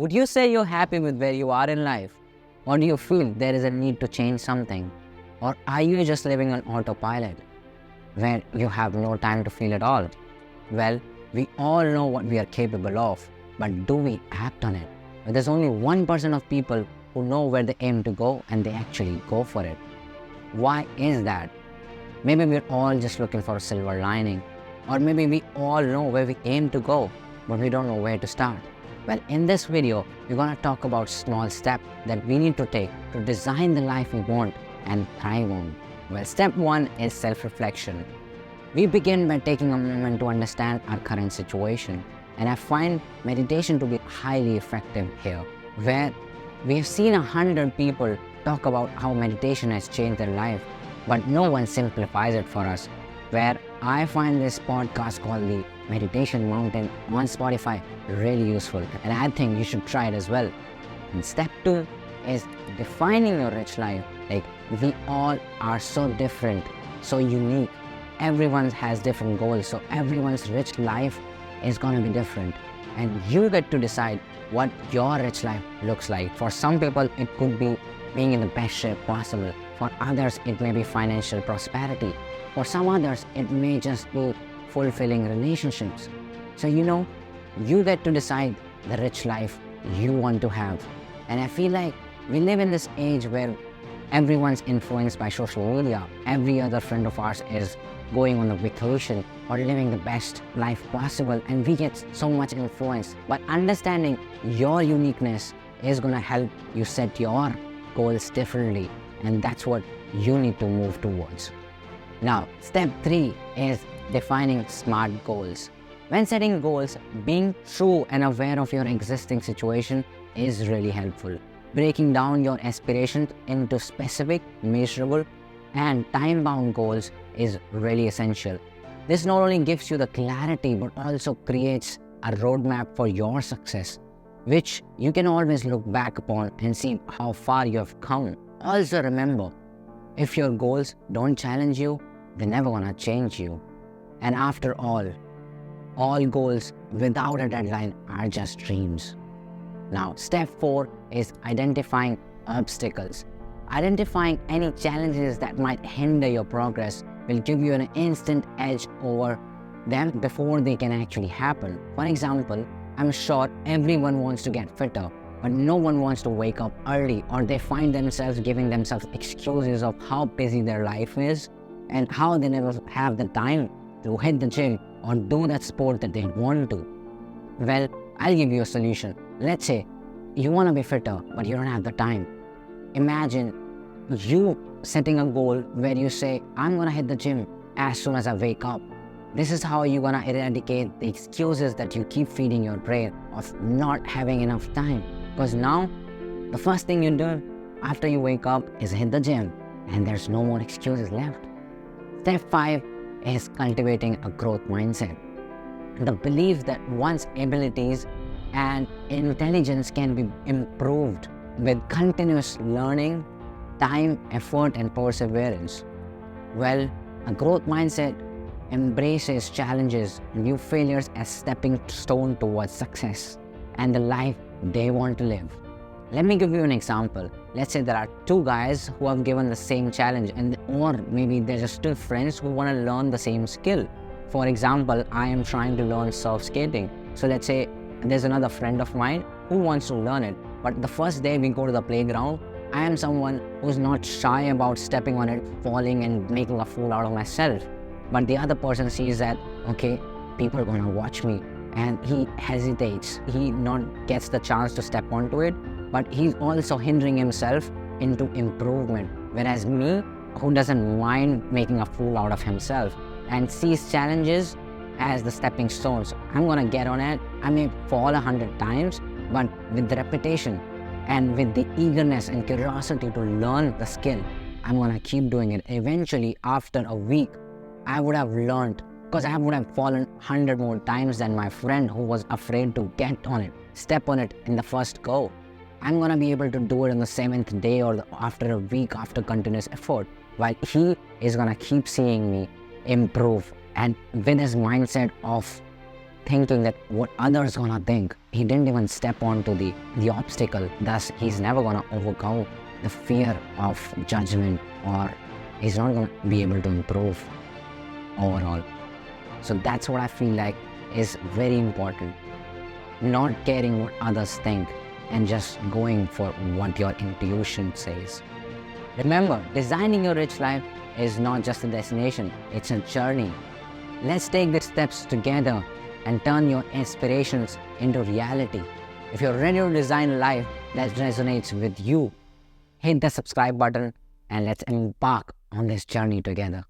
Would you say you're happy with where you are in life? Or do you feel there is a need to change something? Or are you just living on autopilot, where you have no time to feel at all? Well, we all know what we are capable of, but do we act on it? But there's only 1% of people who know where they aim to go and they actually go for it. Why is that? Maybe we're all just looking for a silver lining, or maybe we all know where we aim to go, but we don't know where to start. Well, in this video, we're going to talk about small steps that we need to take to design the life we want and thrive on. Well, step 1 is self-reflection. We begin by taking a moment to understand our current situation, and I find meditation to be highly effective here, where we have seen 100 people talk about how meditation has changed their life, but no one simplifies it for us, where I find this podcast called the Meditation Mountain on Spotify really useful, and I think you should try it as well. And step 2 is defining your rich life. Like, we all are so different, so unique. Everyone has different goals, so everyone's rich life is going to be different, and you get to decide what your rich life looks like. For some people, it could be being in the best shape possible. For others, it may be financial prosperity. For some others, it may just be fulfilling relationships. So you get to decide the rich life you want to have. And I feel like we live in this age where everyone's influenced by social media. Every other friend of ours is going on a vacation or living the best life possible, and we get so much influence. But understanding your uniqueness is going to help you set your goals differently, and that's what you need to move towards. Now, step 3 is defining SMART goals. When setting goals, being true and aware of your existing situation is really helpful. Breaking down your aspirations into specific, measurable, and time-bound goals is really essential. This not only gives you the clarity, but also creates a roadmap for your success, which you can always look back upon and see how far you have come. Also remember, if your goals don't challenge you, they're never gonna change you. And after all goals without a deadline are just dreams. Now, step 4 is identifying obstacles. Identifying any challenges that might hinder your progress will give you an instant edge over them before they can actually happen. For example, I'm sure everyone wants to get fitter, but no one wants to wake up early, or they find themselves giving themselves excuses of how busy their life is and how they never have the time to hit the gym or do that sport that they want to. Well, I'll give you a solution. Let's say you want to be fitter, but you don't have the time. Imagine you setting a goal where you say, I'm going to hit the gym as soon as I wake up. This is how you're going to eradicate the excuses that you keep feeding your brain of not having enough time. Because now, the first thing you do after you wake up is hit the gym, and there's no more excuses left. Step 5 is cultivating a growth mindset. The belief that one's abilities and intelligence can be improved with continuous learning, time, effort, and perseverance. Well, a growth mindset embraces challenges and new failures as stepping stone towards success and the life they want to live. Let me give you an example. Let's say there are 2 guys who have given the same challenge, or maybe they're just 2 friends who want to learn the same skill. For example, I am trying to learn surf skating. So let's say there's another friend of mine who wants to learn it. But the first day we go to the playground, I am someone who's not shy about stepping on it, falling and making a fool out of myself. But the other person sees that, okay, people are going to watch me, and he hesitates. He not gets the chance to step onto it, but he's also hindering himself into improvement. Whereas me, who doesn't mind making a fool out of himself and sees challenges as the stepping stones, I'm going to get on it. I may fall 100 times, but with the repetition and with the eagerness and curiosity to learn the skill, I'm going to keep doing it. Eventually, after a week, I would have learned, because I would have fallen 100 more times than my friend who was afraid to get on it, step on it in the first go. I'm going to be able to do it on the 7th day or after a week after continuous effort, while he is going to keep seeing me improve. And with his mindset of thinking that what others gonna think. He didn't even step onto the obstacle. Thus, he's never gonna overcome the fear of judgment, or he's not gonna be able to improve overall. So that's what I feel like is very important. Not caring what others think and just going for what your intuition says. Remember, designing your rich life is not just a destination, it's a journey. Let's take the steps together and turn your aspirations into reality. If you're ready to design a life that resonates with you, hit the subscribe button and let's embark on this journey together.